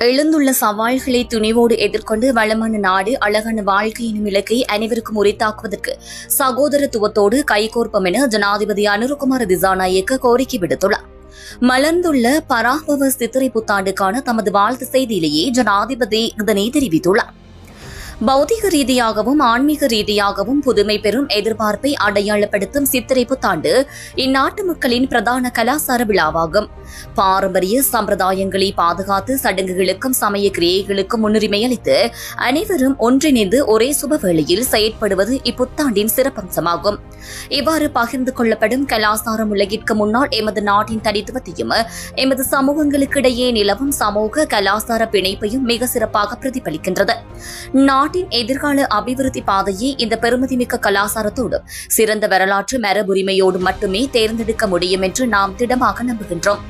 எழுந்துள்ள சவால்களை துணிவோடு எதிர்கொண்டு வளமான நாடு அழகான வாழ்க்கை எனும் இலக்கை அனைவருக்கும் உரித்தாக்குவதற்கு சகோதரத்துவத்தோடு கைகோர்ப்போம் என ஜனாதிபதி அனுரகுமார திசாநாயக்க கோரிக்கை விடுத்துள்ளார். மலர்ந்துள்ள பராபவ சித்திரை புத்தாண்டுக்கான தமது வாழ்த்து செய்தியிலேயே ஜனாதிபதி இதனை தெரிவித்துள்ளார். பௌதிக ரீதியாகவும் ஆன்மீக ரீதியாகவும் புதுமை பெறும் எதிர்பார்ப்பை அடையாளப்படுத்தும் சித்திரை புத்தாண்டு இந்நாட்டு மக்களின் பிரதான கலாசார விழாவாகும். பாரம்பரிய சம்பிரதாயங்களை பாதுகாத்து சடங்குகளுக்கும் சமய கிரியைகளுக்கும் முன்னுரிமை அளித்து அனைவரும் ஒன்றிணைந்து ஒரே சுபவேளையில் செயற்படுவது இப்புத்தாண்டின் சிறப்பம்சமாகும். இவ்வாறு பகிர்ந்து கொள்ளப்படும் கலாசாரம் உலகிற்கு முன்னால் எமது நாட்டின் தனித்துவத்தையும் எமது சமூகங்களுக்கிடையே நிலவும் சமூக கலாசார பிணைப்பையும் மிக சிறப்பாக பிரதிபலிக்கின்றது. நாட்டின் எதிர்கால அபிவிருத்தி பாதையை இந்த பெருமதிமிக்க கலாசாரத்தோடும் சிறந்த வரலாற்று மரபுரிமையோடு மட்டுமே தேர்ந்தெடுக்க முடியும் என்று நாம் திடமாக நம்புகின்றோம்.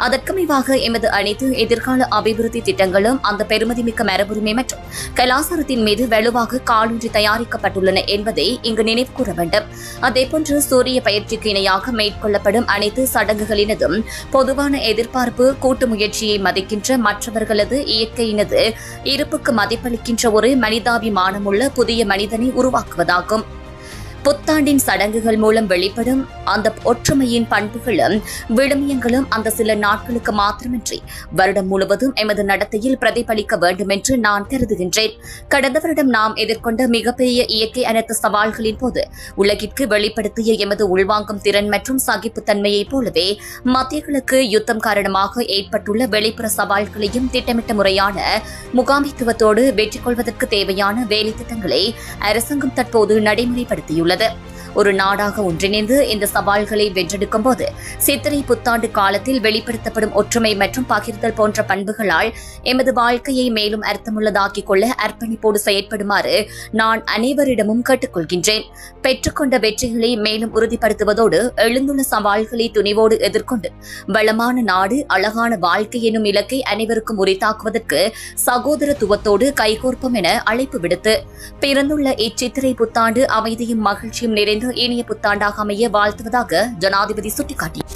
அதற்கமைவாக எமது அனைத்து எதிர்கால அபிவிருத்தி திட்டங்களும் அந்த பெருமதிமிக்க மரபுரிமை மற்றும் கலாசாரத்தின் மீது வலுவாக காலூன்றி தயாரிக்கப்பட்டுள்ளன என்பதை இங்கு நினைவு கூற வேண்டும். அதேபோன்று சூரிய பயிற்சிக்கு இணையாக மேற்கொள்ளப்படும் அனைத்து சடங்குகளினதும் பொதுவான எதிர்பார்ப்பு கூட்டு முயற்சியை மதிக்கின்ற மற்றவர்களது இயற்கையினது இருப்புக்கு மதிப்பளிக்கின்ற ஒரு மனிதாபிமானமுள்ள புதிய மனிதனை உருவாக்குவதாகும். புத்தாண்டின் சடங்குகள் மூலம் வெளிப்படும் அந்த ஒற்றுமையின் பண்புகளும் விழுமியங்களும் அந்த சில நாட்களுக்கு மாத்திரமின்றி வருடம் முழுவதும் எமது நடத்தையில் பிரதிபலிக்க வேண்டும் என்று நான் கருதுகின்றேன். கடந்த வருடம் நாம் எதிர்கொண்ட மிகப்பெரிய இயற்கை அனைத்து சவால்களின் போது உலகிற்கு வெளிப்படுத்திய எமது உள்வாங்கும் திறன் மற்றும் சகிப்புத்தன்மையைப் போலவே மத்திய கிழக்கு யுத்தம் காரணமாக ஏற்பட்டுள்ள வெளிப்புற சவால்களையும் திட்டமிட்ட முறையான முகாமைத்துவத்தோடு வெற்றி கொள்வதற்கு தேவையான வேலை திட்டங்களை அரசாங்கம் தற்போது நடைமுறைப்படுத்தியுள்ளது. ஒரு நாடாக ஒன்றிணைந்து இந்த சவால்களை வென்றெடுக்கும் போது சித்திரை புத்தாண்டு காலத்தில் வெளிப்படுத்தப்படும் ஒற்றுமை மற்றும் பகிர்தல் போன்ற பண்புகளால் எமது வாழ்க்கையை மேலும் அர்த்தமுள்ளதாக்கிக் கொள்ள அர்ப்பணிப்போடு செயற்படுமாறு நான் அனைவரிடமும் கேட்டுக்கொள்கின்றேன். பெற்றுக்கொண்ட வெற்றிகளை மேலும் உறுதிப்படுத்துவதோடு எழுந்துள்ள சவால்களை துணிவோடு எதிர்கொண்டு வளமான நாடு அழகான வாழ்க்கை எனும் இலக்கை அனைவருக்கும் உரித்தாக்குவதற்கு சகோதரத்துவத்தோடு கைகோர்ப்போம் என அழைப்பு விடுத்து பிறந்துள்ள இச்சித்திரை புத்தாண்டு அமைதியும் மகிழ்ச்சியும் நிறைந்த இனிய புத்தாண்டாக அமைய வாழ்த்துவதாக ஜனாதிபதி சுட்டிக்காட்டினார்.